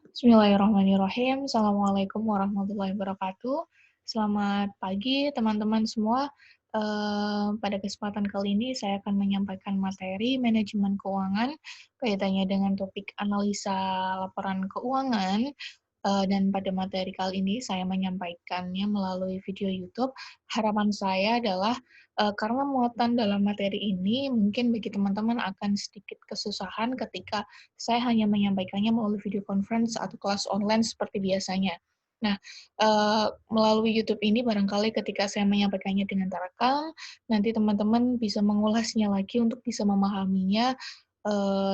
Bismillahirrahmanirrahim. Assalamualaikum warahmatullahi wabarakatuh. Selamat pagi teman-teman semua. Pada kesempatan kali ini saya akan menyampaikan materi manajemen keuangan kaitannya dengan topik analisa laporan keuangan. Dan pada materi kali ini saya menyampaikannya melalui video YouTube. Harapan saya adalah karena muatan dalam materi ini mungkin bagi teman-teman akan sedikit kesusahan ketika saya hanya menyampaikannya melalui video conference atau kelas online seperti biasanya. Nah, melalui YouTube ini barangkali ketika saya menyampaikannya dengan terekam, nanti teman-teman bisa mengulasnya lagi untuk bisa memahaminya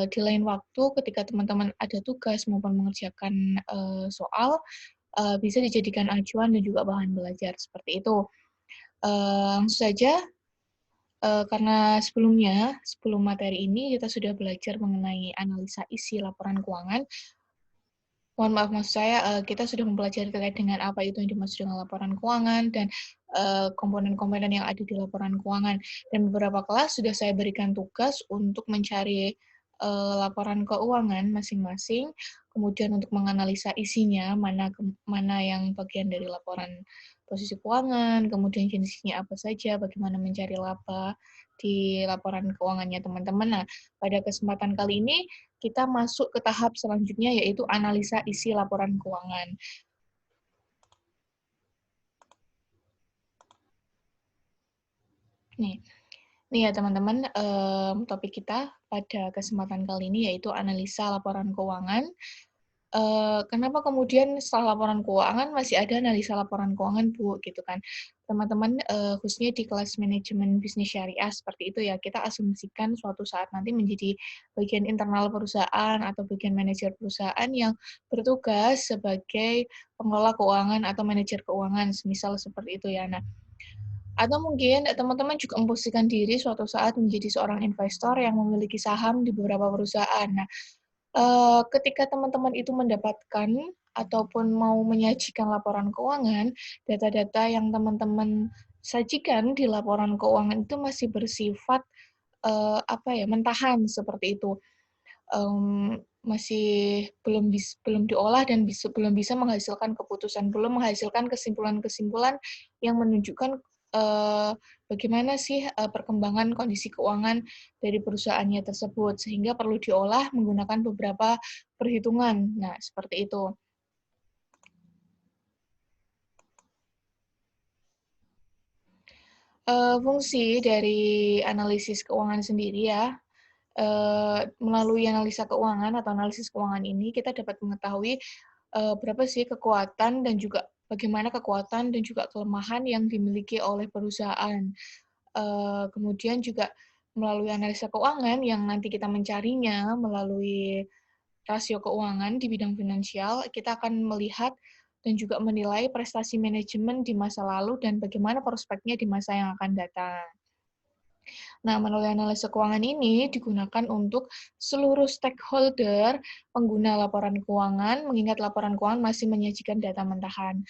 di lain waktu ketika teman-teman ada tugas maupun mengerjakan soal, bisa dijadikan acuan dan juga bahan belajar seperti itu. Langsung saja, karena sebelum materi ini kita sudah belajar mengenai analisa isi laporan keuangan. Mohon maaf, maksud saya kita sudah mempelajari terkait dengan apa itu yang dimaksud dengan laporan keuangan dan komponen-komponen yang ada di laporan keuangan. Dan beberapa kelas sudah saya berikan tugas untuk mencari laporan keuangan masing-masing, kemudian untuk menganalisa isinya, mana yang bagian dari laporan posisi keuangan, kemudian jenisnya apa saja, bagaimana mencari laba di laporan keuangannya teman-teman. Nah, pada kesempatan kali ini kita masuk ke tahap selanjutnya, yaitu analisa isi laporan keuangan. Nih ya teman-teman, topik kita pada kesempatan kali ini yaitu analisa laporan keuangan. Kenapa kemudian setelah laporan keuangan masih ada analisa laporan keuangan, Bu, gitu kan. Teman-teman, khususnya di kelas manajemen bisnis syariah seperti itu ya, kita asumsikan suatu saat nanti menjadi bagian internal perusahaan atau bagian manajer perusahaan yang bertugas sebagai pengelola keuangan atau manajer keuangan, semisal seperti itu ya. Nah, atau mungkin teman-teman juga memposisikan diri suatu saat menjadi seorang investor yang memiliki saham di beberapa perusahaan. Nah, ketika teman-teman itu mendapatkan ataupun mau menyajikan laporan keuangan, data-data yang teman-teman sajikan di laporan keuangan itu masih bersifat, mentahan seperti itu. Masih belum diolah dan belum bisa menghasilkan keputusan, belum menghasilkan kesimpulan-kesimpulan yang menunjukkan, bagaimana sih, perkembangan kondisi keuangan dari perusahaannya tersebut, sehingga perlu diolah menggunakan beberapa perhitungan. Nah, seperti itu. Fungsi dari analisis keuangan sendiri ya, melalui analisa keuangan atau analisis keuangan ini kita dapat mengetahui, berapa sih kekuatan dan juga bagaimana kekuatan dan juga kelemahan yang dimiliki oleh perusahaan. Kemudian juga melalui analisa keuangan yang nanti kita mencarinya melalui rasio keuangan di bidang finansial, kita akan melihat dan juga menilai prestasi manajemen di masa lalu dan bagaimana prospeknya di masa yang akan datang. Nah, melalui analisa keuangan ini digunakan untuk seluruh stakeholder pengguna laporan keuangan, mengingat laporan keuangan masih menyajikan data mentahan.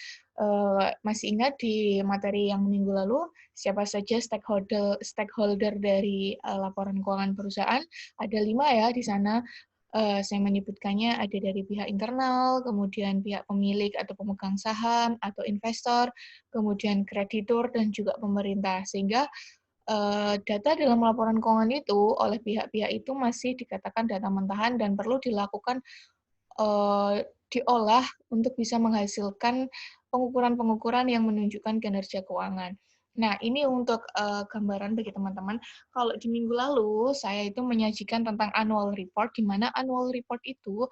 Masih ingat di materi yang minggu lalu, siapa saja stakeholder dari laporan keuangan perusahaan? Ada 5 ya di sana. Saya menyebutkannya ada dari pihak internal, kemudian pihak pemilik atau pemegang saham, atau investor, kemudian kreditur, dan juga pemerintah. Sehingga data dalam laporan keuangan itu oleh pihak-pihak itu masih dikatakan data mentahan dan perlu dilakukan, diolah untuk bisa menghasilkan pengukuran-pengukuran yang menunjukkan kinerja keuangan. Nah, ini untuk, gambaran bagi teman-teman. Kalau di minggu lalu, saya itu menyajikan tentang annual report, di mana annual report itu,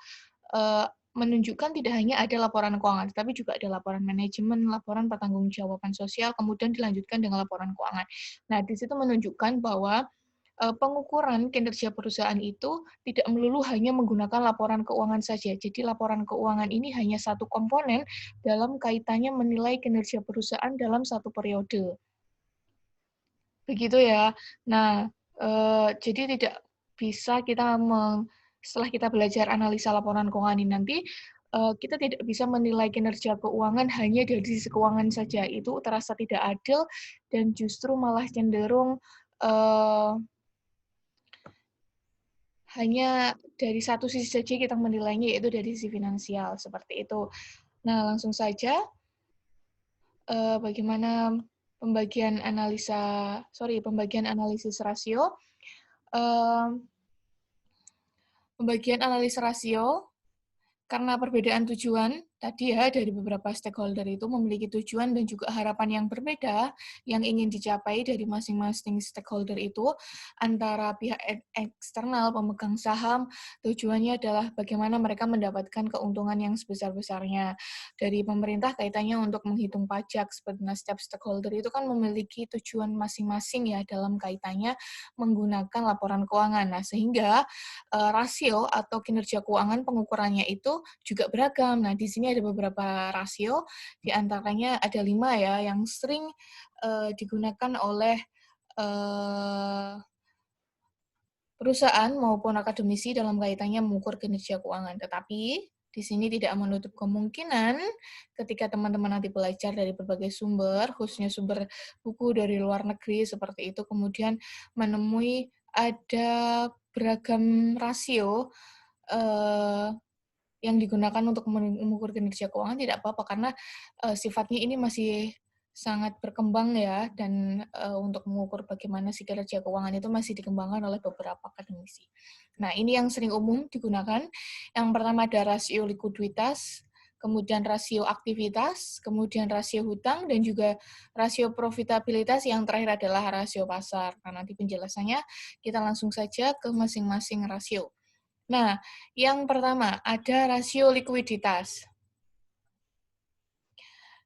menunjukkan tidak hanya ada laporan keuangan, tetapi juga ada laporan manajemen, laporan pertanggungjawaban sosial, kemudian dilanjutkan dengan laporan keuangan. Nah, di situ menunjukkan bahwa pengukuran kinerja perusahaan itu tidak melulu hanya menggunakan laporan keuangan saja. Jadi laporan keuangan ini hanya satu komponen dalam kaitannya menilai kinerja perusahaan dalam satu periode. Begitu ya. Nah, jadi tidak bisa kita setelah kita belajar analisa laporan keuangan ini nanti, kita tidak bisa menilai kinerja keuangan hanya dari sisi keuangan saja. Itu terasa tidak adil dan justru malah cenderung, eee hanya dari satu sisi saja kita menilainya, yaitu dari sisi finansial, seperti itu. Nah, langsung saja, bagaimana pembagian analisis rasio. Pembagian analisis rasio karena perbedaan tujuan tadi ya dari beberapa stakeholder itu memiliki tujuan dan juga harapan yang berbeda yang ingin dicapai dari masing-masing stakeholder itu antara pihak eksternal pemegang saham tujuannya adalah bagaimana mereka mendapatkan keuntungan yang sebesar-besarnya dari pemerintah kaitannya untuk menghitung pajak seperti setiap stakeholder itu kan memiliki tujuan masing-masing ya dalam kaitannya menggunakan laporan keuangan. Nah, sehingga rasio atau kinerja keuangan pengukurannya itu juga beragam. Nah, di sini ada beberapa rasio, di antaranya ada 5 ya, yang sering digunakan oleh perusahaan maupun akademisi dalam kaitannya mengukur kinerja keuangan. Tetapi di sini tidak menutup kemungkinan ketika teman-teman nanti belajar dari berbagai sumber, khususnya sumber buku dari luar negeri seperti itu, kemudian menemui ada beragam rasio yang digunakan untuk mengukur kinerja keuangan tidak apa-apa karena sifatnya ini masih sangat berkembang ya dan untuk mengukur bagaimana si kinerja keuangan itu masih dikembangkan oleh beberapa akademisi. Nah, ini yang sering umum digunakan. Yang pertama ada rasio likuiditas, kemudian rasio aktivitas, kemudian rasio hutang dan juga rasio profitabilitas, yang terakhir adalah rasio pasar. Nah, nanti penjelasannya kita langsung saja ke masing-masing rasio. Nah, yang pertama ada rasio likuiditas,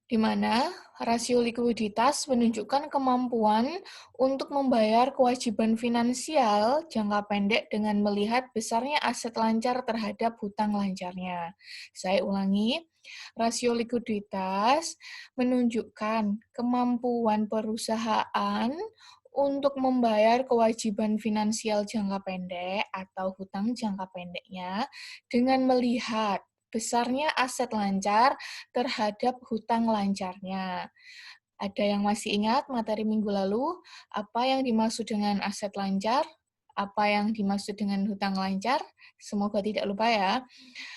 di mana rasio likuiditas menunjukkan kemampuan untuk membayar kewajiban finansial jangka pendek dengan melihat besarnya aset lancar terhadap hutang lancarnya. Saya ulangi, rasio likuiditas menunjukkan kemampuan perusahaan untuk membayar kewajiban finansial jangka pendek atau hutang jangka pendeknya dengan melihat besarnya aset lancar terhadap hutang lancarnya. Ada yang masih ingat materi minggu lalu, apa yang dimaksud dengan aset lancar? Apa yang dimaksud dengan hutang lancar? Semoga tidak lupa ya.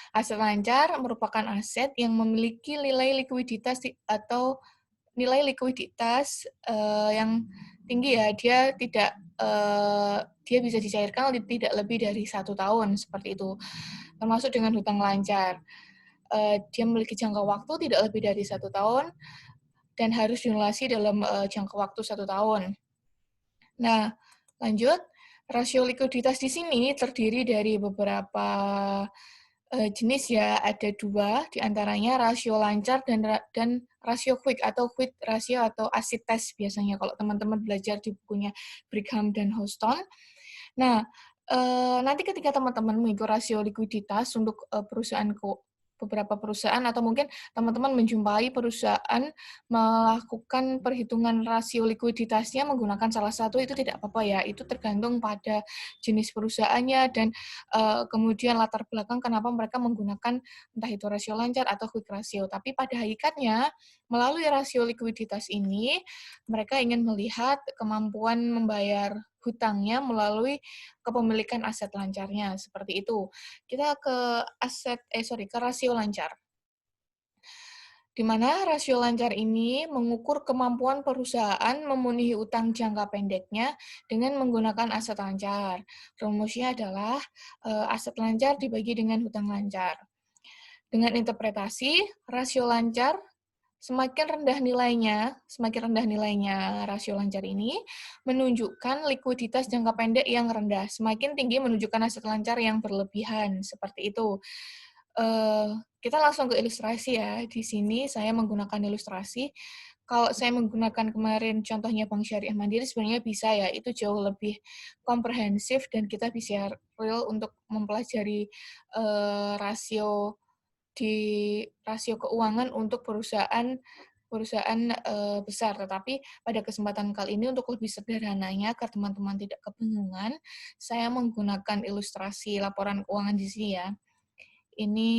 Aset lancar merupakan aset yang memiliki nilai likuiditas atau nilai likuiditas yang tinggi ya. Dia bisa dicairkan tidak lebih dari 1 tahun seperti itu. Termasuk dengan hutang lancar. Dia memiliki jangka waktu tidak lebih dari 1 tahun dan harus dilunasi dalam jangka waktu 1 tahun. Nah, lanjut. Rasio likuiditas di sini terdiri dari beberapa jenis ya, ada 2, diantaranya rasio lancar dan rasio quick atau quick rasio atau acid test biasanya kalau teman-teman belajar di bukunya Brigham dan Houston. Nah, nanti ketika teman-teman mengikuti rasio likuiditas untuk beberapa perusahaan atau mungkin teman-teman menjumpai perusahaan melakukan perhitungan rasio likuiditasnya menggunakan salah satu, itu tidak apa-apa ya. Itu tergantung pada jenis perusahaannya dan kemudian latar belakang kenapa mereka menggunakan entah itu rasio lancar atau quick rasio. Tapi pada hakikatnya melalui rasio likuiditas ini mereka ingin melihat kemampuan membayar hutangnya melalui kepemilikan aset lancarnya, seperti itu. Kita ke rasio lancar. Di mana rasio lancar ini mengukur kemampuan perusahaan memenuhi utang jangka pendeknya dengan menggunakan aset lancar. Rumusnya adalah aset lancar dibagi dengan hutang lancar. Dengan interpretasi, rasio lancar semakin rendah nilainya rasio lancar ini menunjukkan likuiditas jangka pendek yang rendah, semakin tinggi menunjukkan aset lancar yang berlebihan, seperti itu. Kita langsung ke ilustrasi ya. Di sini saya menggunakan ilustrasi. Kalau saya menggunakan kemarin contohnya Bank Syariah Mandiri, sebenarnya bisa ya, itu jauh lebih komprehensif dan kita bisa real untuk mempelajari rasio keuangan untuk perusahaan besar. Tetapi pada kesempatan kali ini untuk lebih sederhananya agar teman-teman tidak kebingungan, saya menggunakan ilustrasi laporan keuangan di sini ya. Ini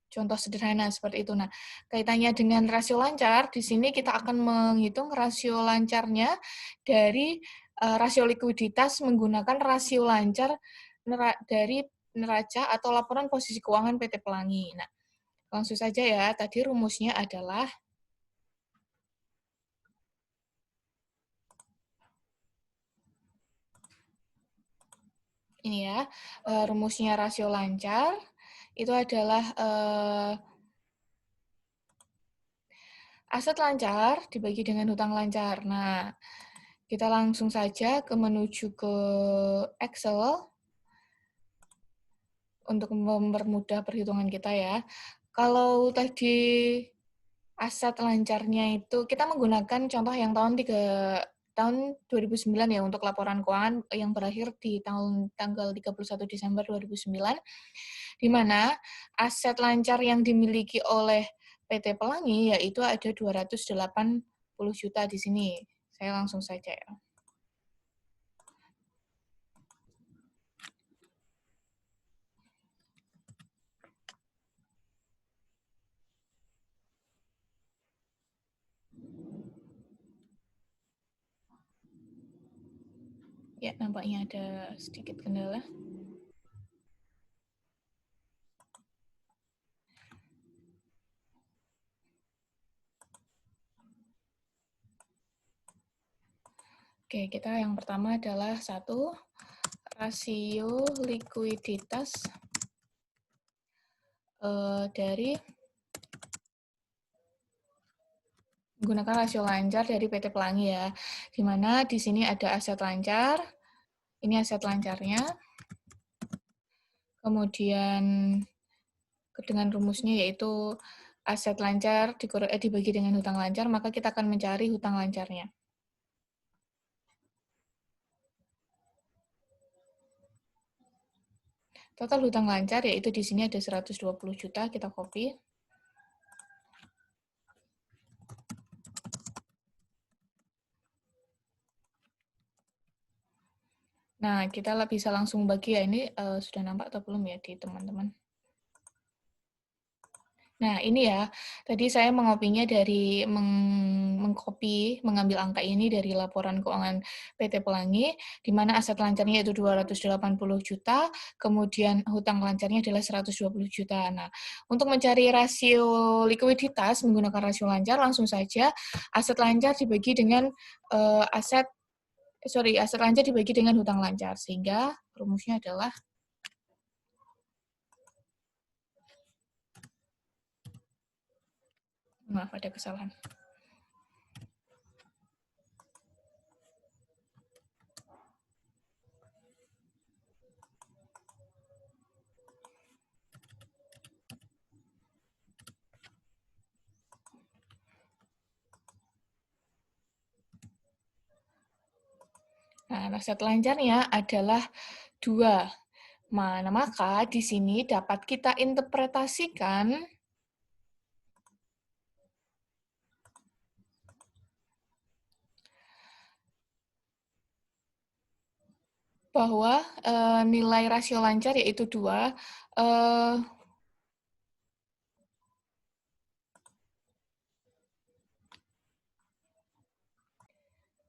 contoh sederhana seperti itu. Nah, kaitannya dengan rasio lancar, di sini kita akan menghitung rasio lancarnya dari rasio likuiditas menggunakan rasio lancar dari neraca atau laporan posisi keuangan PT Pelangi. Nah, langsung saja ya, tadi rumusnya adalah ini ya, rumusnya rasio lancar itu adalah aset lancar dibagi dengan hutang lancar. Nah, kita langsung saja menuju ke Excel untuk mempermudah perhitungan kita ya. Kalau tadi aset lancarnya itu kita menggunakan contoh yang tahun 2009 ya untuk laporan keuangan yang berakhir di tanggal 31 Desember 2009, di mana aset lancar yang dimiliki oleh PT Pelangi yaitu ada 280 juta di sini. Saya langsung saja ya. Ya, nampaknya ada sedikit kendala. Oke, kita yang pertama adalah satu, rasio likuiditas dari menggunakan rasio lancar dari PT Pelangi ya, di mana di sini ada aset lancar, ini aset lancarnya, kemudian dengan rumusnya yaitu aset lancar dibagi dengan hutang lancar, maka kita akan mencari hutang lancarnya. Total hutang lancar yaitu di sini ada 120 juta, kita copy. Nah, kita bisa langsung bagi ya, ini sudah nampak atau belum ya di teman-teman? Nah, ini ya, tadi saya mengopinya dari mengambil angka ini dari laporan keuangan PT Pelangi, di mana aset lancarnya itu 280 juta, kemudian hutang lancarnya adalah 120 juta. Nah, untuk mencari rasio likuiditas menggunakan rasio lancar, langsung saja aset lancar dibagi dengan aset lancar dibagi dengan hutang lancar, sehingga rumusnya adalah maaf ada kesalahan. Nah, aset lancarnya adalah 2. Maka di sini dapat kita interpretasikan bahwa nilai rasio lancar yaitu 2.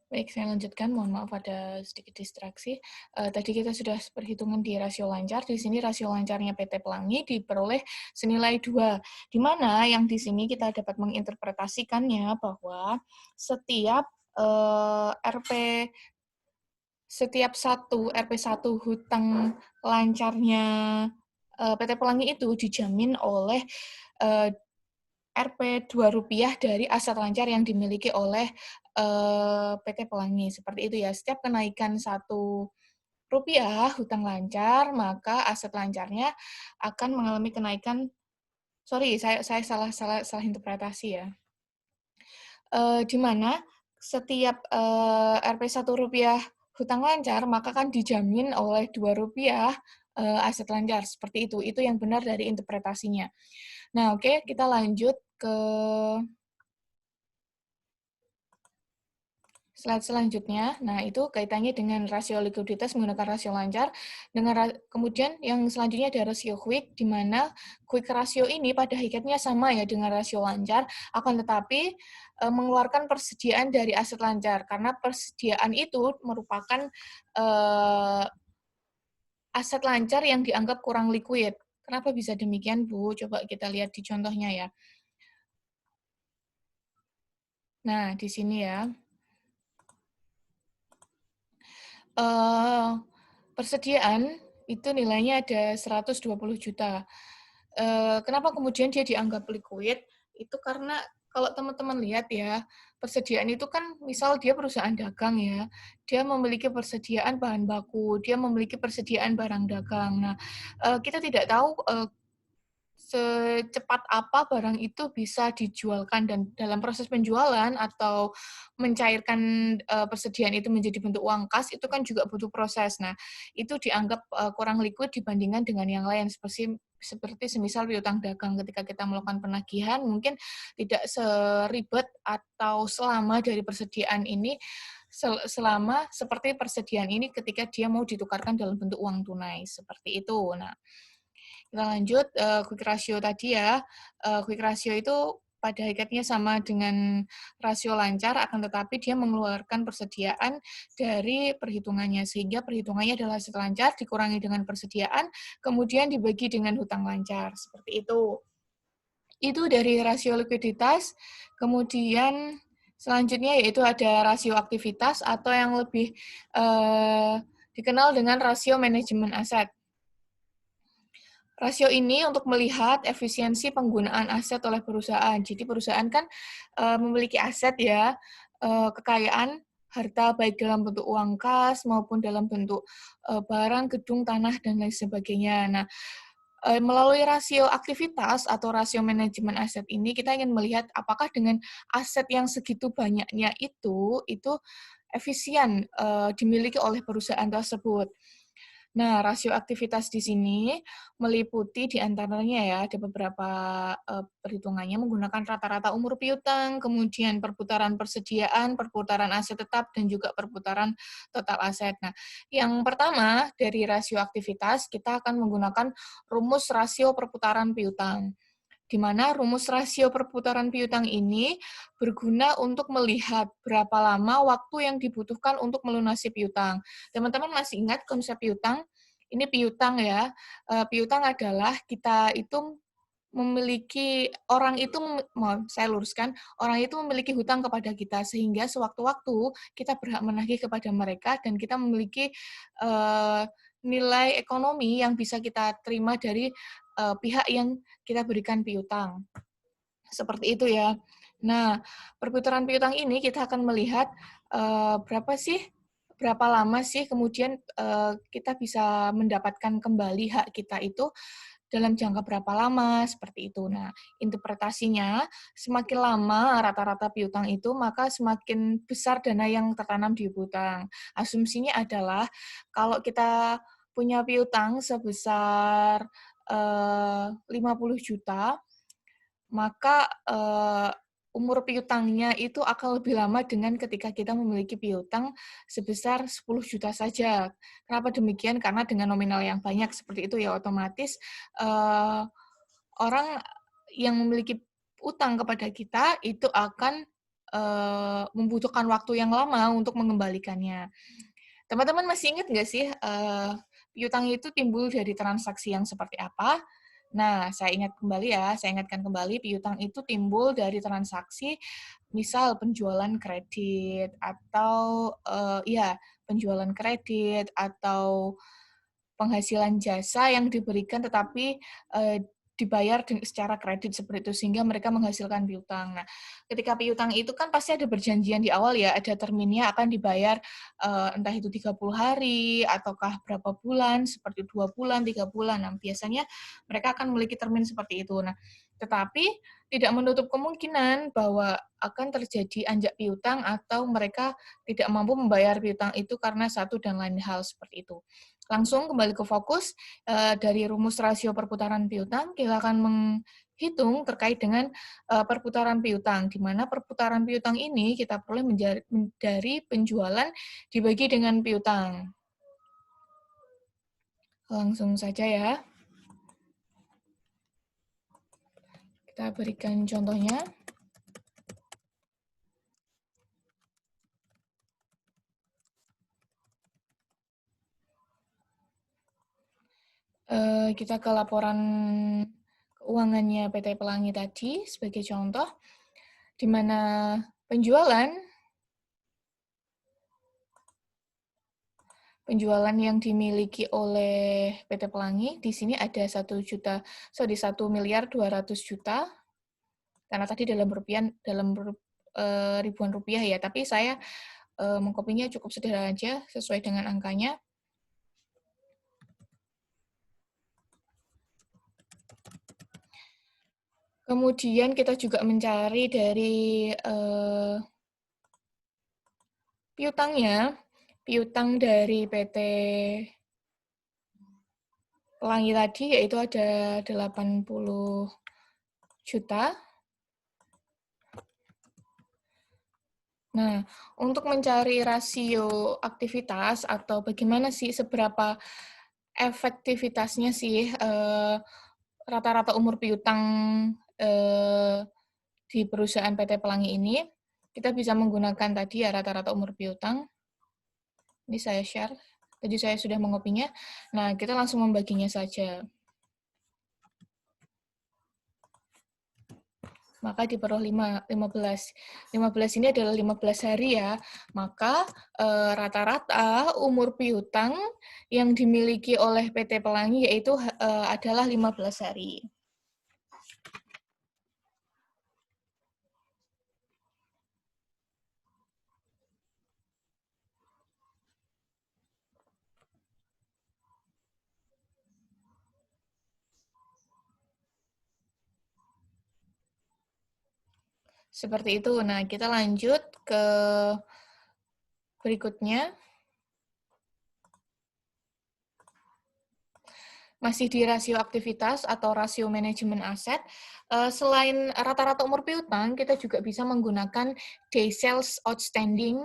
Baik, saya lanjutkan. Mohon maaf ada sedikit distraksi. Tadi kita sudah perhitungan di rasio lancar. Di sini rasio lancarnya PT Pelangi diperoleh senilai 2. Di mana yang di sini kita dapat menginterpretasikannya bahwa setiap satu RP1 hutang lancarnya PT Pelangi itu dijamin oleh Rp Rp2 dari aset lancar yang dimiliki oleh PT Pelangi. Seperti itu ya, setiap kenaikan Rp1 hutang lancar, maka aset lancarnya akan mengalami kenaikan, saya salah interpretasi ya. Di mana setiap Rp1 hutang lancar, maka kan dijamin oleh Rp2 aset lancar. Seperti itu. Itu yang benar dari interpretasinya. Nah, oke, kita lanjut ke Slide selanjutnya, nah itu kaitannya dengan rasio likuiditas menggunakan rasio lancar. Kemudian yang selanjutnya ada rasio quick, di mana quick rasio ini pada hakikatnya sama ya dengan rasio lancar, akan tetapi mengeluarkan persediaan dari aset lancar, karena persediaan itu merupakan aset lancar yang dianggap kurang liquid. Kenapa bisa demikian, Bu? Coba kita lihat di contohnya ya. Nah, di sini ya. Eh, Persediaan itu nilainya ada 120 juta. Kenapa kemudian dia dianggap liquid? Itu karena kalau teman-teman lihat ya, persediaan itu kan misal dia perusahaan dagang ya, dia memiliki persediaan bahan baku, dia memiliki persediaan barang dagang. Nah, kita tidak tahu secepat apa barang itu bisa dijualkan, dan dalam proses penjualan atau mencairkan persediaan itu menjadi bentuk uang kas itu kan juga butuh proses. Nah, itu dianggap kurang liquid dibandingkan dengan yang lain, seperti semisal piutang dagang. Ketika kita melakukan penagihan mungkin tidak seribet atau selama dari persediaan ini selama seperti persediaan ini ketika dia mau ditukarkan dalam bentuk uang tunai, seperti itu. Nah, kita lanjut, quick ratio tadi ya. Quick ratio itu pada hakikatnya sama dengan rasio lancar, akan tetapi dia mengeluarkan persediaan dari perhitungannya, sehingga perhitungannya adalah aset lancar dikurangi dengan persediaan, kemudian dibagi dengan hutang lancar, seperti itu. Itu dari rasio likuiditas, kemudian selanjutnya yaitu ada rasio aktivitas atau yang lebih dikenal dengan rasio manajemen aset. Rasio ini untuk melihat efisiensi penggunaan aset oleh perusahaan. Jadi perusahaan kan memiliki aset ya, kekayaan, harta baik dalam bentuk uang kas maupun dalam bentuk barang, gedung, tanah, dan lain sebagainya. Nah, melalui rasio aktivitas atau rasio manajemen aset ini, kita ingin melihat apakah dengan aset yang segitu banyaknya itu efisien dimiliki oleh perusahaan tersebut. Nah, rasio aktivitas di sini meliputi di antaranya ya, ada beberapa perhitungannya menggunakan rata-rata umur piutang, kemudian perputaran persediaan, perputaran aset tetap, dan juga perputaran total aset. Nah, yang pertama dari rasio aktivitas, kita akan menggunakan rumus rasio perputaran piutang, di mana rumus rasio perputaran piutang ini berguna untuk melihat berapa lama waktu yang dibutuhkan untuk melunasi piutang. Teman-teman masih ingat konsep piutang? Ini piutang ya. Piutang adalah kita itu memiliki, orang itu, saya luruskan, orang itu memiliki hutang kepada kita, sehingga sewaktu-waktu kita berhak menagih kepada mereka, dan kita memiliki nilai ekonomi yang bisa kita terima dari pihak yang kita berikan piutang. Seperti itu ya. Nah, perputaran piutang ini kita akan melihat berapa lama sih kemudian kita bisa mendapatkan kembali hak kita itu dalam jangka berapa lama, seperti itu. Nah, interpretasinya, semakin lama rata-rata piutang itu, maka semakin besar dana yang tertanam di piutang. Asumsinya adalah, kalau kita punya piutang sebesar 50 juta, maka umur piutangnya itu akan lebih lama dengan ketika kita memiliki piutang sebesar 10 juta saja. Kenapa demikian? Karena dengan nominal yang banyak seperti itu ya, otomatis orang yang memiliki utang kepada kita itu akan membutuhkan waktu yang lama untuk mengembalikannya. Teman-teman masih ingat nggak sih piutang itu timbul dari transaksi yang seperti apa? Nah, saya ingatkan kembali, piutang itu timbul dari transaksi, misal penjualan kredit, atau penjualan kredit, atau penghasilan jasa yang diberikan tetapi dibayar secara kredit seperti itu, sehingga mereka menghasilkan piutang. Nah, ketika piutang itu kan pasti ada perjanjian di awal ya, ada terminnya akan dibayar entah itu 30 hari, ataukah berapa bulan, seperti 2 bulan, 3 bulan. Nah, biasanya mereka akan memiliki termin seperti itu. Nah, tetapi tidak menutup kemungkinan bahwa akan terjadi anjak piutang atau mereka tidak mampu membayar piutang itu karena satu dan lain hal seperti itu. Langsung kembali ke fokus, dari rumus rasio perputaran piutang, hitung terkait dengan perputaran piutang, di mana perputaran piutang ini kita peroleh dari penjualan dibagi dengan piutang. Langsung saja ya, kita berikan contohnya. Kita ke laporan keuangannya PT Pelangi tadi sebagai contoh, di mana penjualan yang dimiliki oleh PT Pelangi di sini ada 1.200.000.000, karena tadi dalam ribuan rupiah ya, tapi saya mengkopinya cukup sederhana aja sesuai dengan angkanya. Kemudian kita juga mencari dari piutangnya, piutang dari PT Pelangi tadi yaitu ada 80 juta. Nah, untuk mencari rasio aktivitas atau bagaimana sih seberapa efektivitasnya sih rata-rata umur piutang di perusahaan PT Pelangi ini, kita bisa menggunakan tadi ya rata-rata umur piutang. Ini saya share. Tadi saya sudah mengopinya. Nah, kita langsung membaginya saja. Maka diperoleh 15. 15 ini adalah 15 hari ya. Maka rata-rata umur piutang yang dimiliki oleh PT Pelangi yaitu adalah 15 hari. Seperti itu. Nah, kita lanjut ke berikutnya. Masih di rasio aktivitas atau rasio manajemen aset. Selain rata-rata umur piutang, kita juga bisa menggunakan day sales outstanding.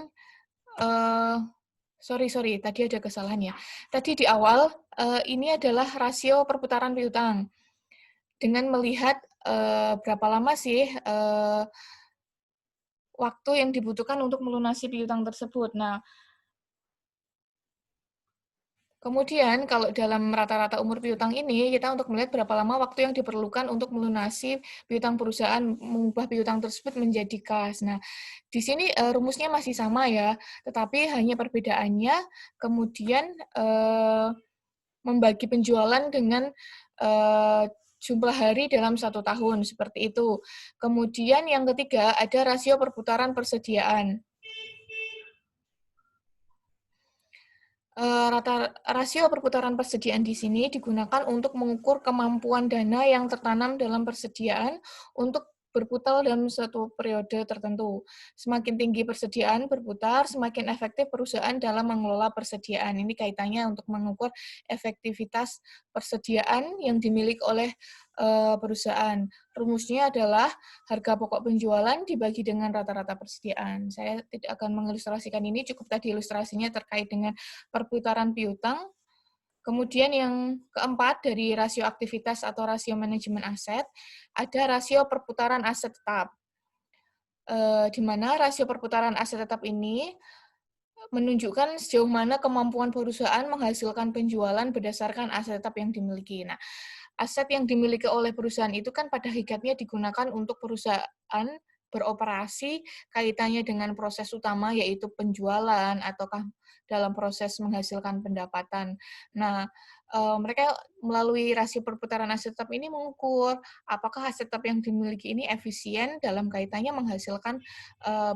Sorry, tadi ada kesalahan ya. Tadi di awal, ini adalah rasio perputaran piutang. Dengan melihat berapa lama sih waktu yang dibutuhkan untuk melunasi piutang tersebut. Nah, kemudian kalau dalam rata-rata umur piutang ini, kita untuk melihat berapa lama waktu yang diperlukan untuk melunasi piutang perusahaan, mengubah piutang tersebut menjadi kas. Nah, di sini rumusnya masih sama ya, tetapi hanya perbedaannya kemudian membagi penjualan dengan jumlah hari dalam 1 tahun, seperti itu. Kemudian yang ketiga, ada rasio perputaran persediaan. Rasio perputaran persediaan di sini digunakan untuk mengukur kemampuan dana yang tertanam dalam persediaan untuk berputar dalam satu periode tertentu. Semakin tinggi persediaan berputar, semakin efektif perusahaan dalam mengelola persediaan. Ini kaitannya untuk mengukur efektivitas persediaan yang dimiliki oleh perusahaan. Rumusnya adalah harga pokok penjualan dibagi dengan rata-rata persediaan. Saya tidak akan mengilustrasikan ini, cukup tadi ilustrasinya terkait dengan perputaran piutang. Kemudian yang keempat dari rasio aktivitas atau rasio manajemen aset, ada rasio perputaran aset tetap. Di mana rasio perputaran aset tetap ini menunjukkan sejauh mana kemampuan perusahaan menghasilkan penjualan berdasarkan aset tetap yang dimiliki. Nah, aset yang dimiliki oleh perusahaan itu kan pada hakikatnya digunakan untuk perusahaan beroperasi kaitannya dengan proses utama yaitu penjualan ataukah dalam proses menghasilkan pendapatan. Nah, mereka melalui rasio perputaran aset tetap ini mengukur apakah aset tetap yang dimiliki ini efisien dalam kaitannya menghasilkan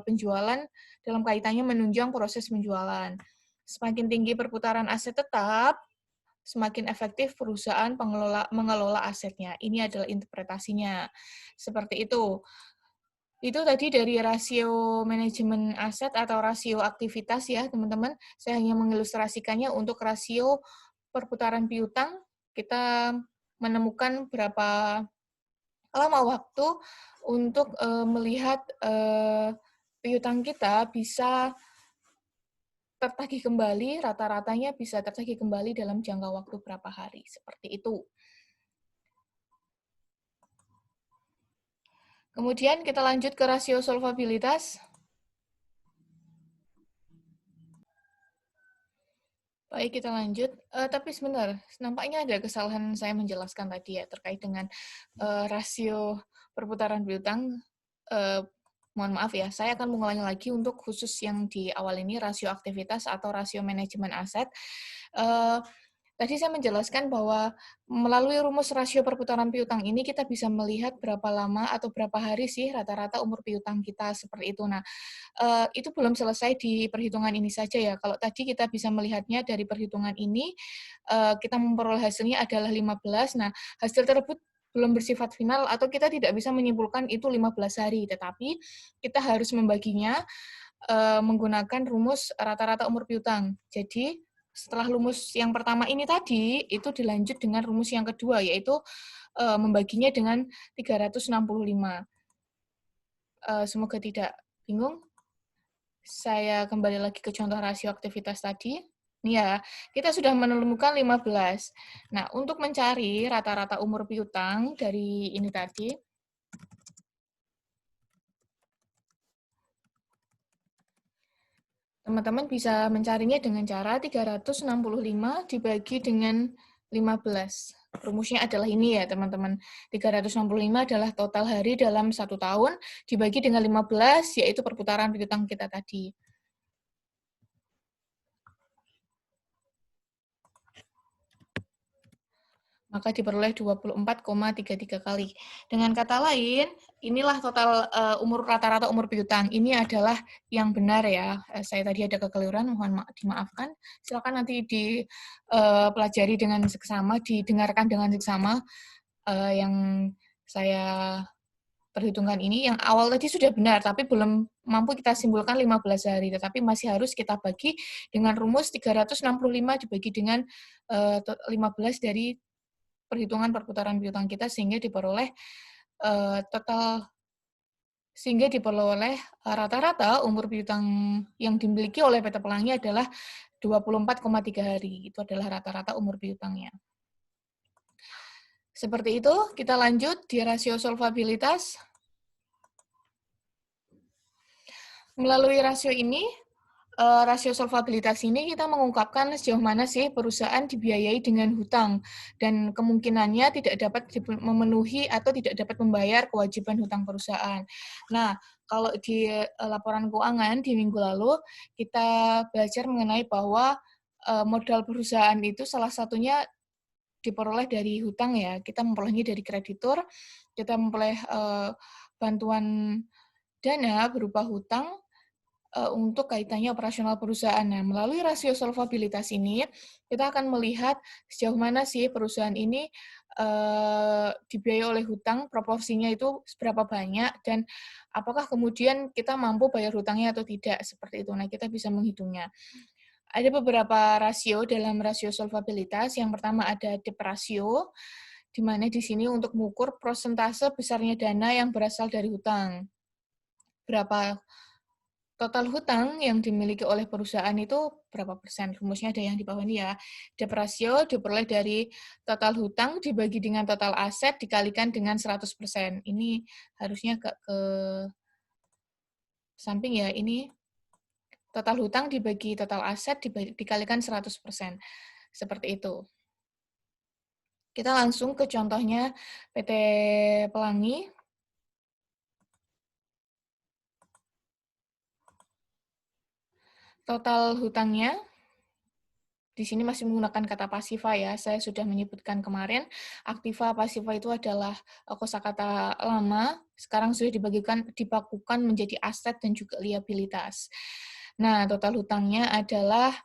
penjualan, dalam kaitannya menunjang proses penjualan. Semakin tinggi perputaran aset tetap, semakin efektif perusahaan mengelola asetnya. Ini adalah interpretasinya. Seperti itu. Itu tadi dari rasio manajemen aset atau rasio aktivitas ya, teman-teman. Saya hanya mengilustrasikannya untuk rasio perputaran piutang. Kita menemukan berapa lama waktu untuk melihat piutang kita bisa tertagih kembali, rata-ratanya bisa tertagih kembali dalam jangka waktu berapa hari, seperti itu. Kemudian kita lanjut ke rasio solvabilitas. Baik, kita lanjut. Tapi sebentar, nampaknya ada kesalahan saya menjelaskan tadi ya, terkait dengan rasio perputaran piutang. Eh, Mohon maaf ya, saya akan mengulangi lagi untuk khusus yang di awal ini, rasio aktivitas atau rasio manajemen aset. Eh, Tadi saya menjelaskan bahwa melalui rumus rasio perputaran piutang ini kita bisa melihat berapa lama atau berapa hari sih rata-rata umur piutang kita, seperti itu. Nah, itu belum selesai di perhitungan ini saja ya. Kalau tadi kita bisa melihatnya dari perhitungan ini, kita memperoleh hasilnya adalah 15. Nah, hasil tersebut belum bersifat final atau kita tidak bisa menyimpulkan itu 15 hari, tetapi kita harus membaginya menggunakan rumus rata-rata umur piutang. Jadi, setelah rumus yang pertama ini tadi, itu dilanjut dengan rumus yang kedua, yaitu membaginya dengan 365. Semoga tidak bingung. Saya kembali lagi ke contoh rasio aktivitas tadi. Nih ya, kita sudah menemukan 15. Nah, untuk mencari rata-rata umur piutang dari ini tadi, teman-teman bisa mencarinya dengan cara 365 dibagi dengan 15. Rumusnya adalah ini ya, teman-teman. 365 adalah total hari dalam 1 tahun, dibagi dengan 15, yaitu perputaran piutang kita tadi. Maka diperoleh 24,33 kali. Dengan kata lain, inilah total umur rata-rata umur piutang. Ini adalah yang benar ya. Saya tadi ada kekeliruan, mohon dimaafkan. Silakan nanti dipelajari dengan seksama, didengarkan dengan seksama yang saya perhitungkan ini. Yang awal tadi sudah benar, tapi belum mampu kita simpulkan 15 hari, tetapi masih harus kita bagi dengan rumus 365 dibagi dengan 15 dari perhitungan perputaran piutang kita sehingga diperoleh rata-rata umur piutang yang dimiliki oleh PT Pelangi adalah 24,3 hari. Itu adalah rata-rata umur piutangnya. Seperti itu, kita lanjut di rasio solvabilitas. Melalui rasio ini, rasio solvabilitas ini kita mengungkapkan sejauh mana sih perusahaan dibiayai dengan hutang dan kemungkinannya tidak dapat memenuhi atau tidak dapat membayar kewajiban hutang perusahaan. Nah, kalau di laporan keuangan di minggu lalu kita belajar mengenai bahwa modal perusahaan itu salah satunya diperoleh dari hutang ya. Kita memperolehnya dari kreditur, kita memperoleh bantuan dana berupa hutang untuk kaitannya operasional perusahaan. Nah, melalui rasio solvabilitas ini, kita akan melihat sejauh mana sih perusahaan ini dibiayai oleh hutang, proporsinya itu seberapa banyak, dan apakah kemudian kita mampu bayar hutangnya atau tidak, seperti itu. Nah, kita bisa menghitungnya. Ada beberapa rasio dalam rasio solvabilitas. Yang pertama ada debt ratio, di mana di sini untuk mengukur persentase besarnya dana yang berasal dari hutang. Berapa total hutang yang dimiliki oleh perusahaan itu berapa persen? Rumusnya ada yang di bawah ini ya. Debt ratio diperoleh dari total hutang dibagi dengan total aset dikalikan dengan 100%. Ini harusnya ke samping ya. Ini total hutang dibagi total aset dikalikan 100%. Seperti itu. Kita langsung ke contohnya PT Pelangi. Total hutangnya di sini masih menggunakan kata pasiva ya. Saya sudah menyebutkan kemarin, aktiva pasiva itu adalah kosakata lama, sekarang sudah dibakukan menjadi aset dan juga liabilitas. Nah, total hutangnya adalah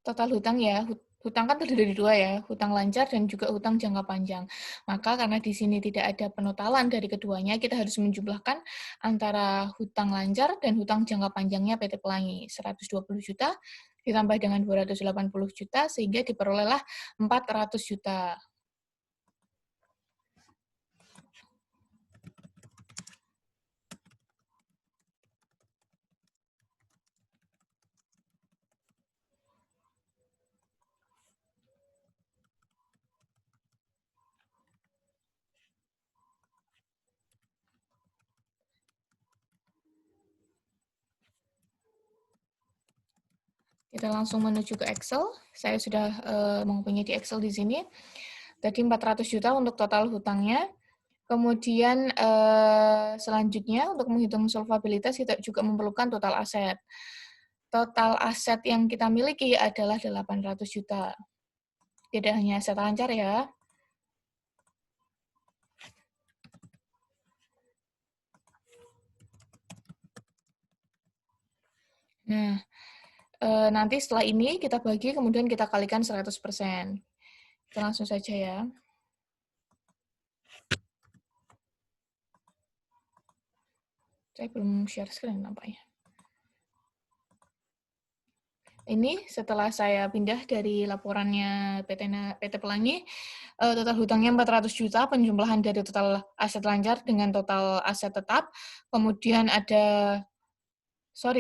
total hutang ya, hutang kan terdiri dari dua ya, hutang lancar dan juga hutang jangka panjang. Maka karena di sini tidak ada penotalan dari keduanya, kita harus menjumlahkan antara hutang lancar dan hutang jangka panjangnya PT Pelangi. 120 juta ditambah dengan 280 juta, sehingga diperolehlah 400 juta. Kita langsung menuju ke Excel. Saya sudah mempunyai di Excel di sini. Tadi 400 juta untuk total hutangnya. Kemudian selanjutnya untuk menghitung solvabilitas kita juga memerlukan total aset. Total aset yang kita miliki adalah 800 juta. Tidak hanya aset lancar ya. Nah, nanti setelah ini kita bagi, kemudian kita kalikan 100%. Kita langsung saja ya. Saya belum share screen nampaknya. Ini setelah saya pindah dari laporannya PT Pelangi, total hutangnya 400 juta, penjumlahan dari total aset lancar dengan total aset tetap, kemudian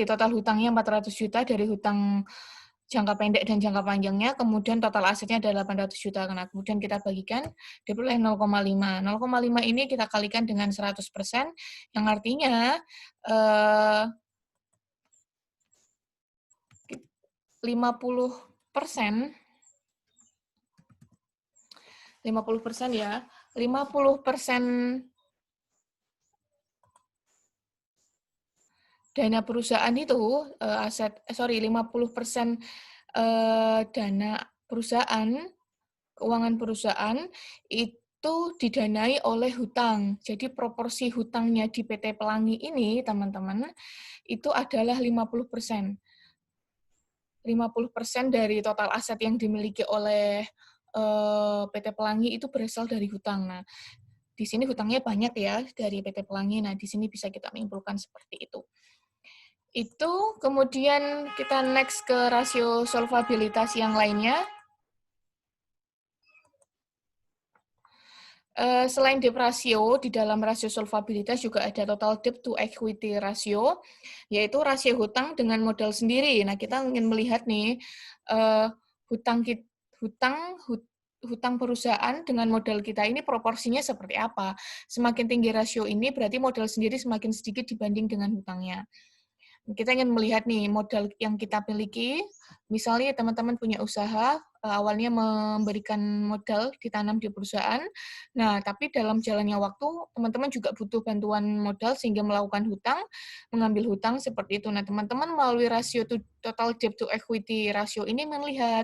total hutangnya 400 juta dari hutang jangka pendek dan jangka panjangnya, kemudian total asetnya ada 800 juta. Nah, kemudian kita bagikan, diperoleh 0,5. 0,5 ini kita kalikan dengan 100%, yang artinya 50% ya, 50% dana perusahaan itu, 50% dana perusahaan, keuangan perusahaan, itu didanai oleh hutang. Jadi proporsi hutangnya di PT Pelangi ini, teman-teman, itu adalah 50%. 50% dari total aset yang dimiliki oleh PT Pelangi itu berasal dari hutang. Nah, di sini hutangnya banyak ya dari PT Pelangi. Nah, di sini bisa kita menyimpulkan seperti itu. Itu kemudian kita next ke rasio solvabilitas yang lainnya. Selain debt ratio, di dalam rasio solvabilitas juga ada total debt to equity ratio, yaitu rasio hutang dengan modal sendiri. Nah, kita ingin melihat nih, hutang perusahaan dengan modal kita ini proporsinya seperti apa. Semakin tinggi rasio ini, berarti modal sendiri semakin sedikit dibanding dengan hutangnya. Kita ingin melihat nih modal yang kita miliki, misalnya teman-teman punya usaha, awalnya memberikan modal ditanam di perusahaan, nah tapi dalam jalannya waktu, teman-teman juga butuh bantuan modal sehingga melakukan hutang, mengambil hutang seperti itu. Nah teman-teman melalui rasio total debt to equity rasio ini melihat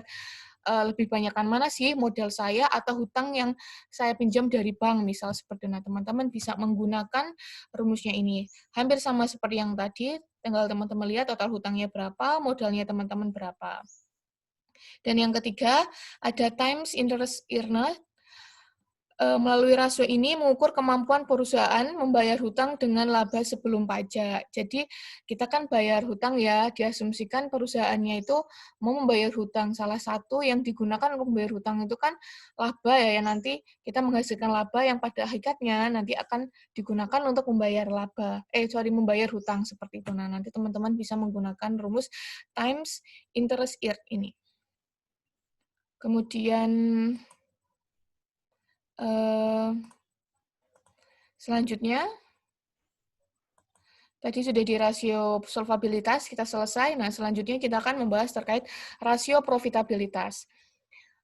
lebih banyakkan mana sih modal saya atau hutang yang saya pinjam dari bank, misal seperti itu. Nah teman-teman bisa menggunakan rumusnya ini. Hampir sama seperti yang tadi, tinggal teman-teman lihat total hutangnya berapa, modalnya teman-teman berapa. Dan yang ketiga, ada times interest earned. Melalui rasio ini mengukur kemampuan perusahaan membayar hutang dengan laba sebelum pajak. Jadi kita kan bayar hutang ya, diasumsikan perusahaannya itu mau membayar hutang. Salah satu yang digunakan untuk membayar hutang itu kan laba ya, yang nanti kita menghasilkan laba yang pada hakikatnya nanti akan digunakan untuk membayar hutang seperti itu. Nah, nanti teman-teman bisa menggunakan rumus times interest earned ini. Kemudian selanjutnya, tadi sudah di rasio solvabilitas, kita selesai. Nah, selanjutnya kita akan membahas terkait rasio profitabilitas.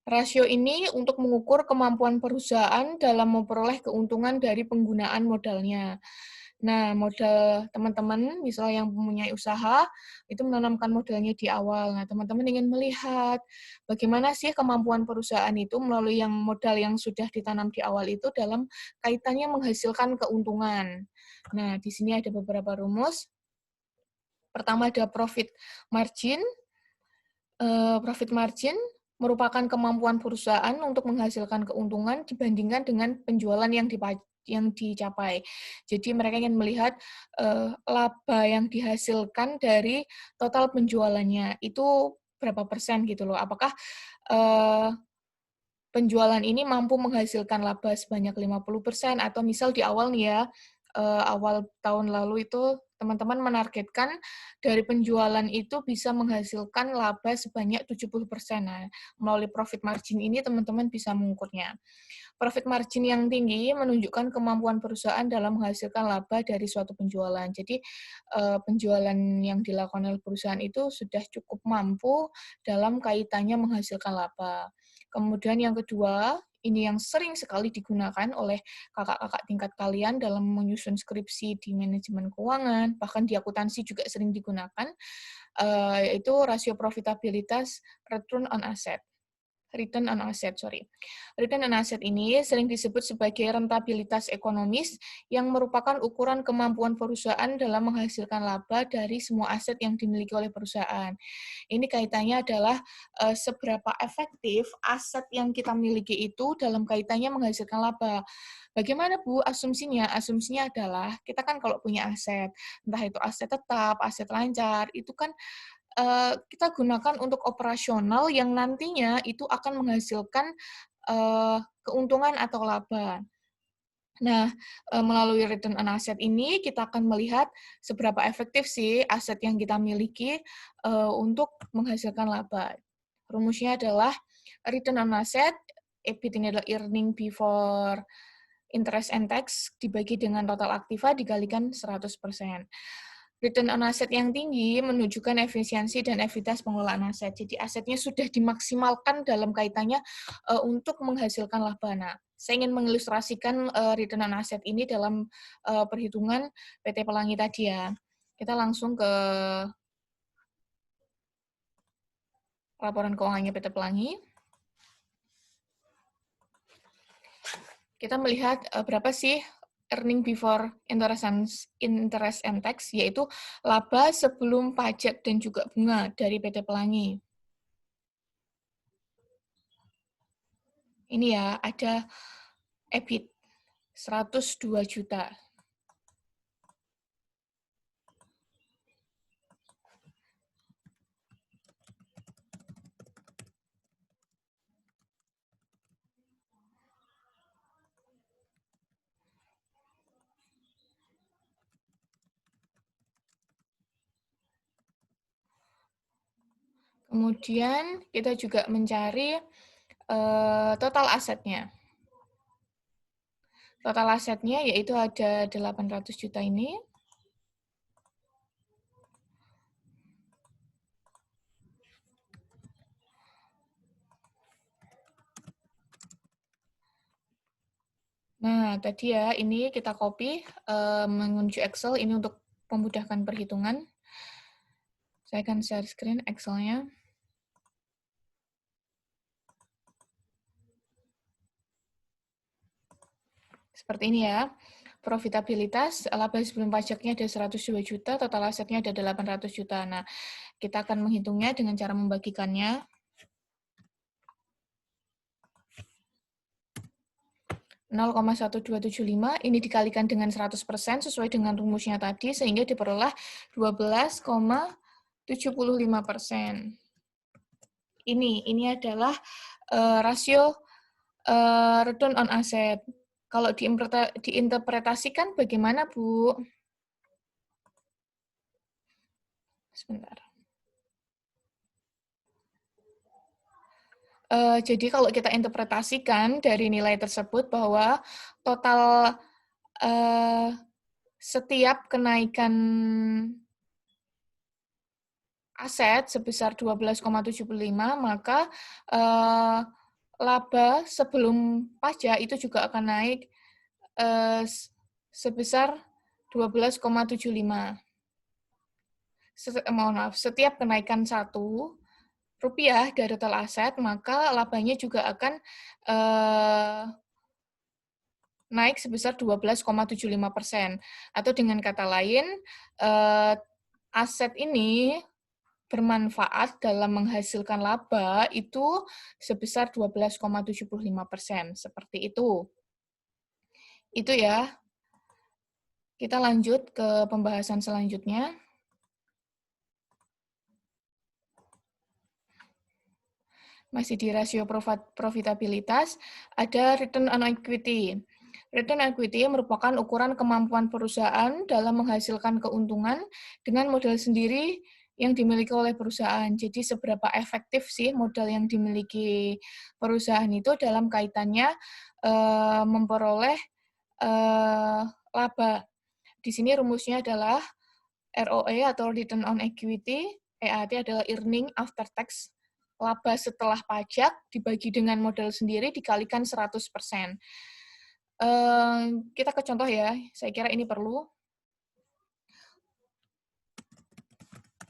Rasio ini untuk mengukur kemampuan perusahaan dalam memperoleh keuntungan dari penggunaan modalnya. Nah, modal teman-teman, misalnya yang mempunyai usaha, itu menanamkan modalnya di awal. Nah, teman-teman ingin melihat bagaimana sih kemampuan perusahaan itu melalui yang modal yang sudah ditanam di awal itu dalam kaitannya menghasilkan keuntungan. Nah, di sini ada beberapa rumus. Pertama ada profit margin. Profit margin merupakan kemampuan perusahaan untuk menghasilkan keuntungan dibandingkan dengan penjualan yang dicapai. Jadi mereka ingin melihat laba yang dihasilkan dari total penjualannya itu berapa persen gitu loh. Apakah eh, penjualan ini mampu menghasilkan laba sebanyak 50% atau misal di awal nih ya, awal tahun lalu itu teman-teman menargetkan dari penjualan itu bisa menghasilkan laba sebanyak 70%. Nah, melalui profit margin ini teman-teman bisa mengukurnya. Profit margin yang tinggi menunjukkan kemampuan perusahaan dalam menghasilkan laba dari suatu penjualan. Jadi, penjualan yang dilakukan oleh perusahaan itu sudah cukup mampu dalam kaitannya menghasilkan laba. Kemudian yang kedua, ini yang sering sekali digunakan oleh kakak-kakak tingkat kalian dalam menyusun skripsi di manajemen keuangan, bahkan di akuntansi juga sering digunakan, yaitu rasio profitabilitas return on asset. Return on asset, sorry. Return on asset ini sering disebut sebagai rentabilitas ekonomis yang merupakan ukuran kemampuan perusahaan dalam menghasilkan laba dari semua aset yang dimiliki oleh perusahaan. Ini kaitannya adalah seberapa efektif aset yang kita miliki itu dalam kaitannya menghasilkan laba. Bagaimana Bu asumsinya? Asumsinya adalah kita kan kalau punya aset, entah itu aset tetap, aset lancar, itu kan kita gunakan untuk operasional yang nantinya itu akan menghasilkan keuntungan atau laba. Nah, melalui return on asset ini kita akan melihat seberapa efektif sih aset yang kita miliki untuk menghasilkan laba. Rumusnya adalah return on asset, EBIT ini adalah earning before interest and tax, dibagi dengan total aktiva dikalikan 100%. Return on asset yang tinggi menunjukkan efisiensi dan ekuitas pengelolaan aset. Jadi asetnya sudah dimaksimalkan dalam kaitannya untuk menghasilkan laba. Nah, saya ingin mengilustrasikan return on asset ini dalam perhitungan PT Pelangi tadi ya. Kita langsung ke laporan keuangannya PT Pelangi. Kita melihat berapa sih earning before interest and tax, yaitu laba sebelum pajak dan juga bunga dari PT Pelangi. Ini ya, ada EBIT 102 juta. Kemudian kita juga mencari total asetnya. Total asetnya yaitu ada 800 juta ini. Nah, tadi ya, ini kita copy menuju Excel, ini untuk memudahkan perhitungan. Saya akan share screen Excel-nya. Seperti ini ya. Profitabilitas, laba sebelum pajaknya ada 102 juta, total asetnya ada 800 juta. Nah, kita akan menghitungnya dengan cara membagikannya. 0,1275 ini dikalikan dengan 100% sesuai dengan rumusnya tadi, sehingga diperoleh 12,75%. Ini adalah rasio return on asset. Kalau diinterpretasikan bagaimana, Bu? Sebentar. Jadi kalau kita interpretasikan dari nilai tersebut bahwa total setiap kenaikan aset sebesar 12,75, maka laba sebelum pajak itu juga akan naik sebesar 12,75. Mohon maaf, setiap kenaikan Rp1 dari total aset, maka labanya juga akan naik sebesar 12,75%. Atau dengan kata lain, aset ini bermanfaat dalam menghasilkan laba itu sebesar 12,75%. Seperti itu. Itu ya. Kita lanjut ke pembahasan selanjutnya. Masih di rasio profitabilitas, ada return on equity. Return on equity merupakan ukuran kemampuan perusahaan dalam menghasilkan keuntungan dengan modal sendiri yang dimiliki oleh perusahaan. Jadi seberapa efektif sih modal yang dimiliki perusahaan itu dalam kaitannya memperoleh laba. Di sini rumusnya adalah ROE atau Return on Equity, EAT adalah Earning After Tax, laba setelah pajak dibagi dengan modal sendiri dikalikan 100%. Kita ke contoh ya, saya kira ini perlu.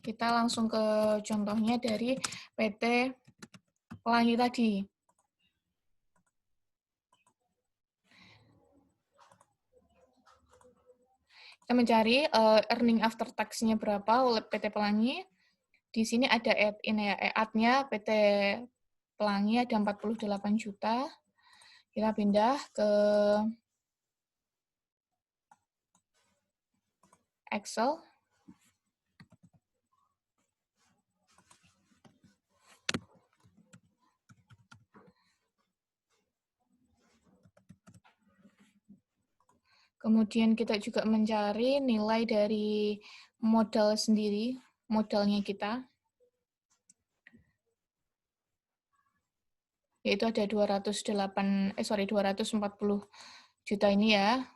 Kita langsung ke contohnya dari PT Pelangi tadi. Kita mencari earning after tax-nya berapa oleh PT Pelangi. Di sini ada ini ya, EAT-nya PT Pelangi ada 48 juta. Kita pindah ke Excel. Kemudian kita juga mencari nilai dari modal sendiri, modalnya kita. Yaitu ada 240 juta ini ya.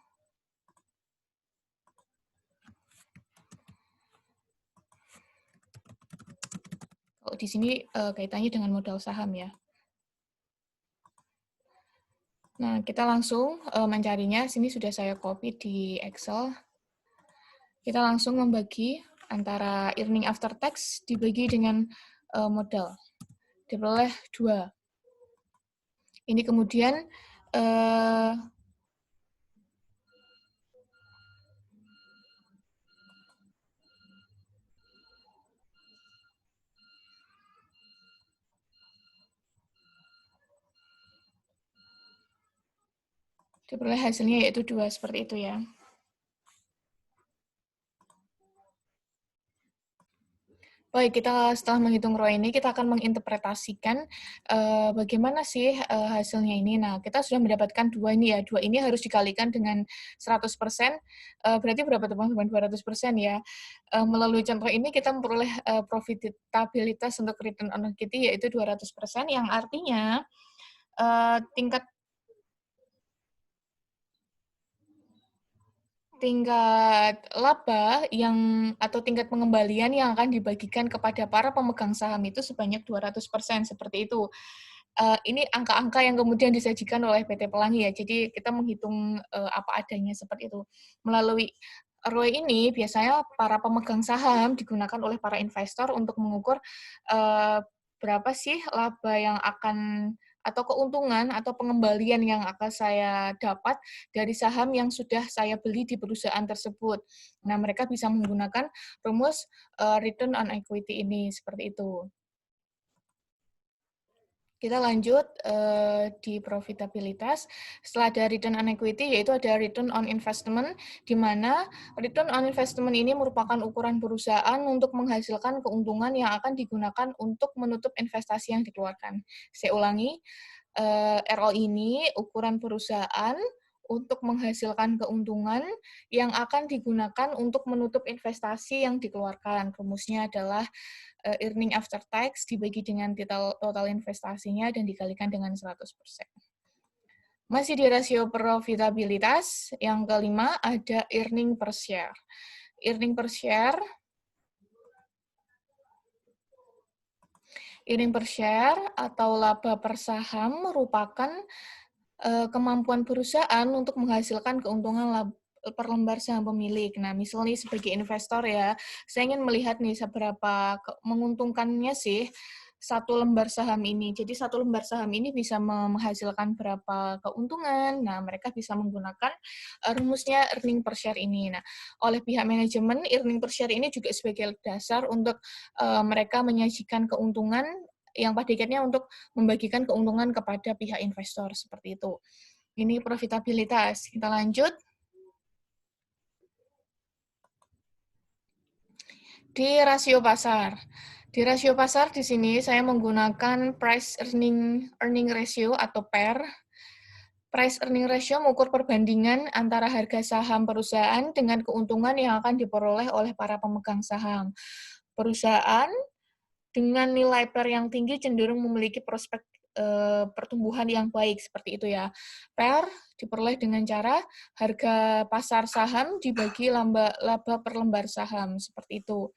Kalau di sini kaitannya dengan modal saham ya. Nah, kita langsung mencarinya. Sini sudah saya copy di Excel. Kita langsung membagi antara earning after tax dibagi dengan modal. Diperoleh 2. Ini kemudian diperoleh hasilnya yaitu 2, seperti itu ya. Baik, kita setelah menghitung ROI ini, kita akan menginterpretasikan bagaimana sih hasilnya ini. Nah, kita sudah mendapatkan 2 ini ya. 2 ini harus dikalikan dengan 100%, berarti berapa teman-teman? 200% ya. Melalui contoh ini, kita memperoleh profitabilitas untuk return on equity yaitu 200%, yang artinya tingkat laba atau tingkat pengembalian yang akan dibagikan kepada para pemegang saham itu sebanyak 200%, seperti itu. Ini angka-angka yang kemudian disajikan oleh PT Pelangi ya. Jadi kita menghitung apa adanya seperti itu. Melalui ROI ini biasanya para pemegang saham digunakan oleh para investor untuk mengukur berapa sih laba yang akan atau keuntungan atau pengembalian yang akan saya dapat dari saham yang sudah saya beli di perusahaan tersebut. Nah, mereka bisa menggunakan rumus return on equity ini, seperti itu. Kita lanjut di profitabilitas. Setelah ada return on equity, yaitu ada return on investment, di mana return on investment ini merupakan ukuran perusahaan untuk menghasilkan keuntungan yang akan digunakan untuk menutup investasi yang dikeluarkan. Saya ulangi, ROI ini ukuran perusahaan untuk menghasilkan keuntungan yang akan digunakan untuk menutup investasi yang dikeluarkan. Rumusnya adalah earning after tax dibagi dengan total investasinya dan dikalikan dengan 100%. Masih di rasio profitabilitas, yang kelima ada earning per share. Earning per share atau laba per saham merupakan kemampuan perusahaan untuk menghasilkan keuntungan per lembar saham pemilik. Nah, misalnya sebagai investor ya, saya ingin melihat nih seberapa menguntungkannya sih satu lembar saham ini. Jadi satu lembar saham ini bisa menghasilkan berapa keuntungan. Nah, mereka bisa menggunakan rumusnya earning per share ini. Nah, oleh pihak manajemen, earning per share ini juga sebagai dasar untuk mereka menyajikan keuntungan yang pada akhirnya untuk membagikan keuntungan kepada pihak investor seperti itu. Ini profitabilitas. Kita lanjut. Di rasio pasar. Di rasio pasar di sini saya menggunakan price earning ratio atau PER. Price earning ratio mengukur perbandingan antara harga saham perusahaan dengan keuntungan yang akan diperoleh oleh para pemegang saham. Perusahaan dengan nilai PER yang tinggi cenderung memiliki prospek pertumbuhan yang baik, seperti itu ya. PER diperoleh dengan cara harga pasar saham dibagi laba per lembar saham, seperti itu.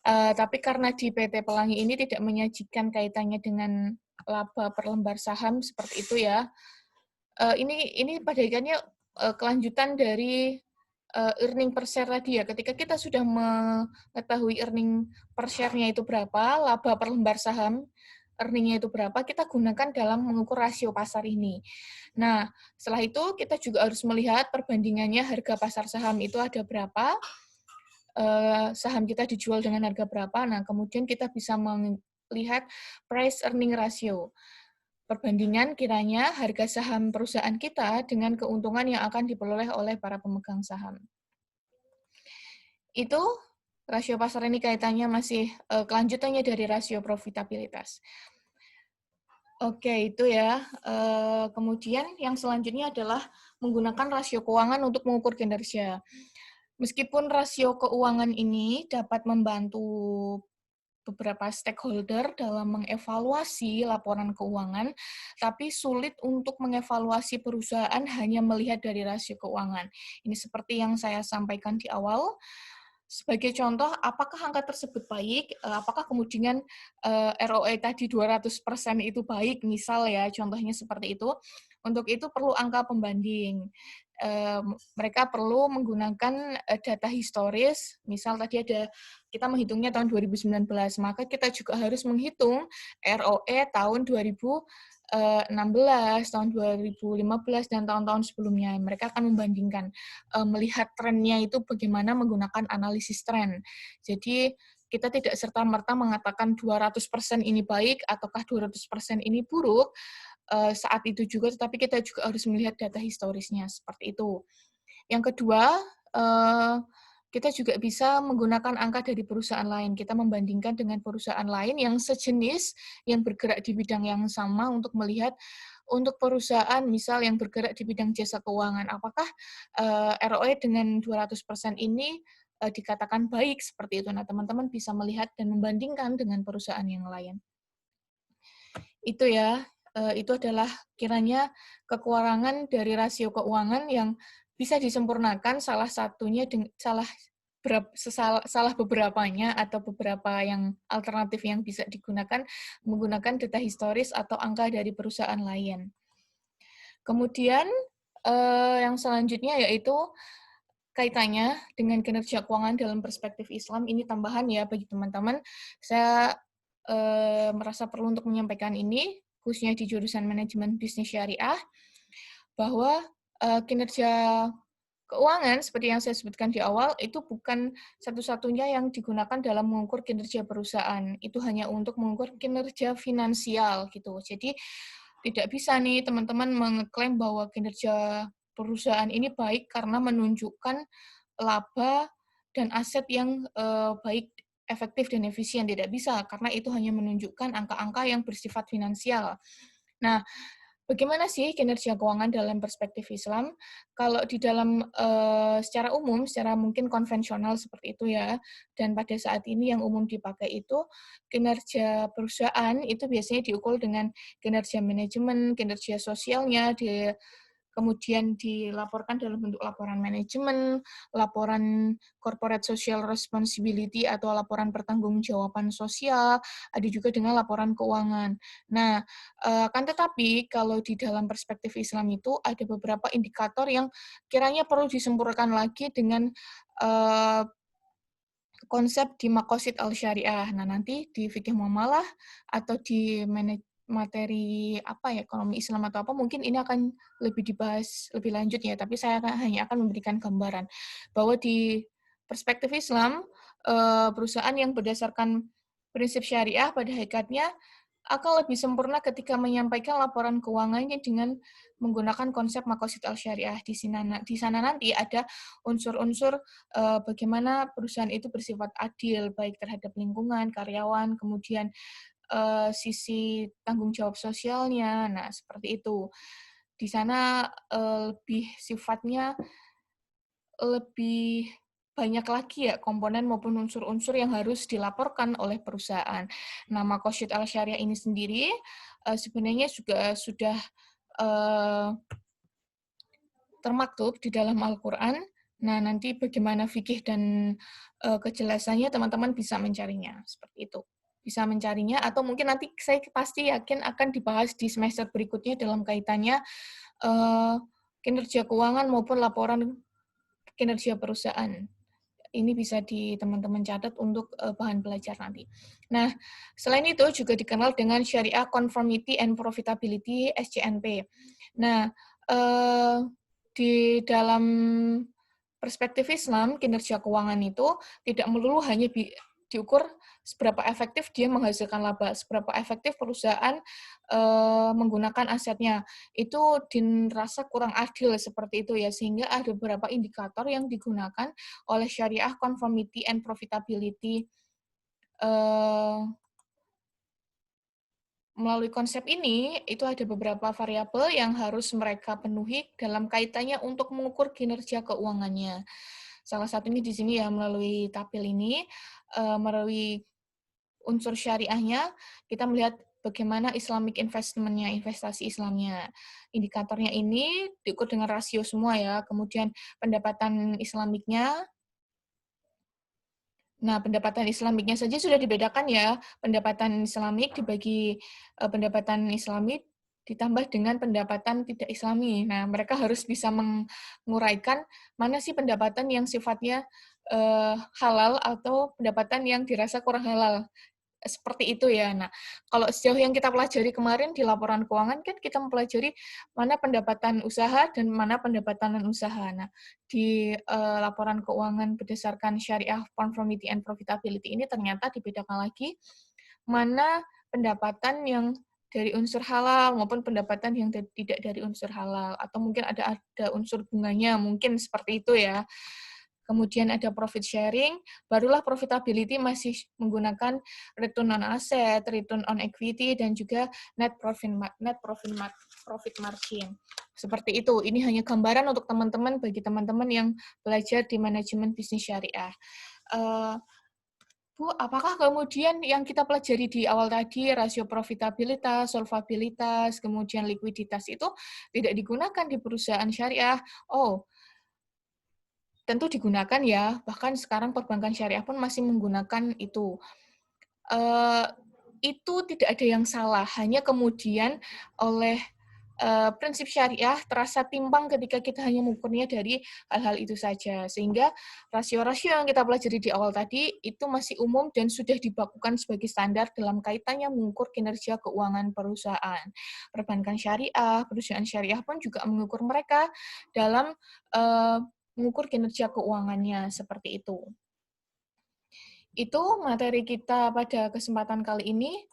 Tapi karena di PT Pelangi ini tidak menyajikan kaitannya dengan laba per lembar saham seperti itu ya. Ini pada akhirnya kelanjutan dari earning per share tadi ya. Ketika kita sudah mengetahui earning per share-nya itu berapa, laba per lembar saham earning-nya itu berapa, kita gunakan dalam mengukur rasio pasar ini. Nah, setelah itu kita juga harus melihat perbandingannya harga pasar saham itu ada berapa, saham kita dijual dengan harga berapa. Nah, kemudian kita bisa melihat price earning ratio. Perbandingan kiranya harga saham perusahaan kita dengan keuntungan yang akan diperoleh oleh para pemegang saham. Itu rasio pasar ini kaitannya masih kelanjutannya dari rasio profitabilitas. Oke, itu ya. Kemudian yang selanjutnya adalah menggunakan rasio keuangan untuk mengukur kinerja. Meskipun rasio keuangan ini dapat membantu beberapa stakeholder dalam mengevaluasi laporan keuangan, tapi sulit untuk mengevaluasi perusahaan hanya melihat dari rasio keuangan. Ini seperti yang saya sampaikan di awal. Sebagai contoh, apakah angka tersebut baik? Apakah kemudian ROE tadi 200% itu baik? Misal ya, contohnya seperti itu. Untuk itu perlu angka pembanding. Mereka perlu menggunakan data historis, misal tadi kita menghitungnya tahun 2019, maka kita juga harus menghitung ROE tahun 2016, tahun 2015, dan tahun-tahun sebelumnya. Mereka akan membandingkan, melihat trennya itu bagaimana menggunakan analisis tren. Jadi, kita tidak serta-merta mengatakan 200% ini baik, ataukah 200% ini buruk, saat itu juga, tetapi kita juga harus melihat data historisnya, seperti itu. Yang kedua, kita juga bisa menggunakan angka dari perusahaan lain. Kita membandingkan dengan perusahaan lain yang sejenis, yang bergerak di bidang yang sama untuk melihat untuk perusahaan misal yang bergerak di bidang jasa keuangan, apakah ROE dengan 200% ini dikatakan baik seperti itu. Nah, teman-teman bisa melihat dan membandingkan dengan perusahaan yang lain. Itu ya, itu adalah kiranya kekurangan dari rasio keuangan yang bisa disempurnakan, salah satunya salah beberapanya atau beberapa yang alternatif yang bisa digunakan menggunakan data historis atau angka dari perusahaan lain. Kemudian yang selanjutnya yaitu kaitannya dengan kinerja keuangan dalam perspektif Islam. Ini tambahan ya bagi teman-teman. Saya merasa perlu untuk menyampaikan ini, khususnya di jurusan manajemen bisnis syariah, bahwa kinerja keuangan, seperti yang saya sebutkan di awal, itu bukan satu-satunya yang digunakan dalam mengukur kinerja perusahaan. Itu hanya untuk mengukur kinerja finansial gitu. Jadi tidak bisa nih teman-teman mengklaim bahwa kinerja perusahaan ini baik karena menunjukkan laba dan aset yang baik, efektif dan efisien. Tidak bisa, karena itu hanya menunjukkan angka-angka yang bersifat finansial. Nah, bagaimana sih kinerja keuangan dalam perspektif Islam? Kalau di dalam secara umum, secara mungkin konvensional seperti itu ya, dan pada saat ini yang umum dipakai itu kinerja perusahaan itu biasanya diukur dengan kinerja manajemen, kinerja sosialnya, kemudian dilaporkan dalam bentuk laporan manajemen, laporan corporate social responsibility atau laporan pertanggungjawaban sosial, ada juga dengan laporan keuangan. Nah, kan tetapi kalau di dalam perspektif Islam itu ada beberapa indikator yang kiranya perlu disempurnakan lagi dengan konsep di Maqasid Al-Syariah. Nah, nanti di Fikih Muamalah atau di materi apa ya, ekonomi Islam atau apa, mungkin ini akan lebih dibahas lebih lanjut ya, tapi saya hanya akan memberikan gambaran bahwa di perspektif Islam, perusahaan yang berdasarkan prinsip syariah pada hakikatnya akan lebih sempurna ketika menyampaikan laporan keuangannya dengan menggunakan konsep Maqasid Al-Syariah. Di sana nanti ada unsur-unsur bagaimana perusahaan itu bersifat adil, baik terhadap lingkungan, karyawan, kemudian sisi tanggung jawab sosialnya. Nah, seperti itu. Di sana lebih sifatnya lebih banyak lagi ya komponen maupun unsur-unsur yang harus dilaporkan oleh perusahaan. Nama Maqasid Al-Syariah ini sendiri sebenarnya juga sudah eh, termaktub di dalam Al-Quran. Nah, nanti bagaimana fikih dan kejelasannya teman-teman bisa mencarinya. Seperti itu. Bisa mencarinya, atau mungkin nanti saya pasti yakin akan dibahas di semester berikutnya dalam kaitannya kinerja keuangan maupun laporan kinerja perusahaan. Ini bisa di teman-teman catat untuk bahan belajar nanti. Nah, selain itu juga dikenal dengan Syariah Conformity and Profitability (SCNP). Nah, di dalam perspektif Islam, kinerja keuangan itu tidak melulu hanya diukur seberapa efektif dia menghasilkan laba, seberapa efektif perusahaan menggunakan asetnya. Itu dirasa kurang adil seperti itu ya, sehingga ada beberapa indikator yang digunakan oleh Syariah Conformity and Profitability. Melalui konsep ini, itu ada beberapa variabel yang harus mereka penuhi dalam kaitannya untuk mengukur kinerja keuangannya. Salah satunya di sini ya, melalui tabel ini, melalui unsur syariahnya, kita melihat bagaimana Islamic investment-nya, investasi Islamnya. Indikatornya ini diukur dengan rasio semua ya, kemudian pendapatan Islamiknya. Nah, pendapatan Islamiknya saja sudah dibedakan ya. Pendapatan Islamik dibagi pendapatan Islamik ditambah dengan pendapatan tidak Islami. Nah, mereka harus bisa menguraikan mana sih pendapatan yang sifatnya halal atau pendapatan yang dirasa kurang halal. Seperti itu ya. Nah, kalau sejauh yang kita pelajari kemarin di laporan keuangan kan kita mempelajari mana pendapatan usaha dan mana pendapatan non-usaha. Nah, di laporan keuangan berdasarkan Syariah Conformity and Profitability ini ternyata dibedakan lagi mana pendapatan yang dari unsur halal maupun pendapatan yang tidak dari unsur halal, atau mungkin ada unsur bunganya, mungkin seperti itu ya. Kemudian ada profit sharing, barulah profitability masih menggunakan return on asset, return on equity, dan juga profit margin. Seperti itu. Ini hanya gambaran untuk teman-teman, bagi teman-teman yang belajar di manajemen bisnis syariah. Bu, apakah kemudian yang kita pelajari di awal tadi, rasio profitabilitas, solvabilitas, kemudian likuiditas itu tidak digunakan di perusahaan syariah? Oh, tentu digunakan ya, bahkan sekarang perbankan syariah pun masih menggunakan itu. Itu tidak ada yang salah, hanya kemudian oleh prinsip syariah terasa timpang ketika kita hanya mengukurnya dari hal-hal itu saja. Sehingga rasio-rasio yang kita pelajari di awal tadi itu masih umum dan sudah dibakukan sebagai standar dalam kaitannya mengukur kinerja keuangan perusahaan. Perbankan syariah, perusahaan syariah pun juga mengukur mereka dalam mengukur kinerja keuangannya, seperti itu. Itu materi kita pada kesempatan kali ini.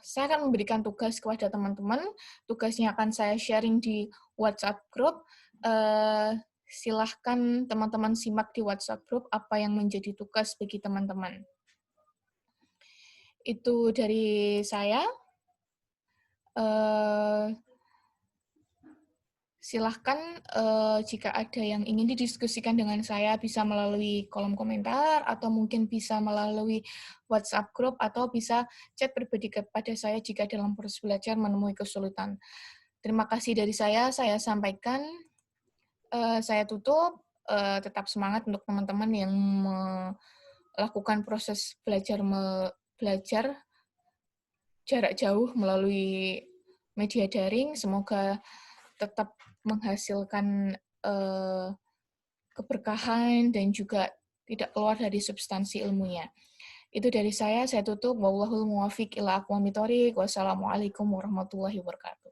Saya akan memberikan tugas kepada teman-teman. Tugasnya akan saya sharing di WhatsApp group. Silahkan teman-teman simak di WhatsApp group apa yang menjadi tugas bagi teman-teman. Itu dari saya. Silahkan jika ada yang ingin didiskusikan dengan saya bisa melalui kolom komentar atau mungkin bisa melalui WhatsApp group atau bisa chat pribadi kepada saya jika dalam proses belajar menemui kesulitan. Terima kasih dari saya sampaikan, saya tutup, tetap semangat untuk teman-teman yang melakukan proses belajar jarak jauh melalui media daring, semoga tetap menghasilkan keberkahan dan juga tidak keluar dari substansi ilmunya. Itu dari saya tutup. Wallahul muwafiq ila aqwamit thoriq. Wassalamualaikum warahmatullahi wabarakatuh.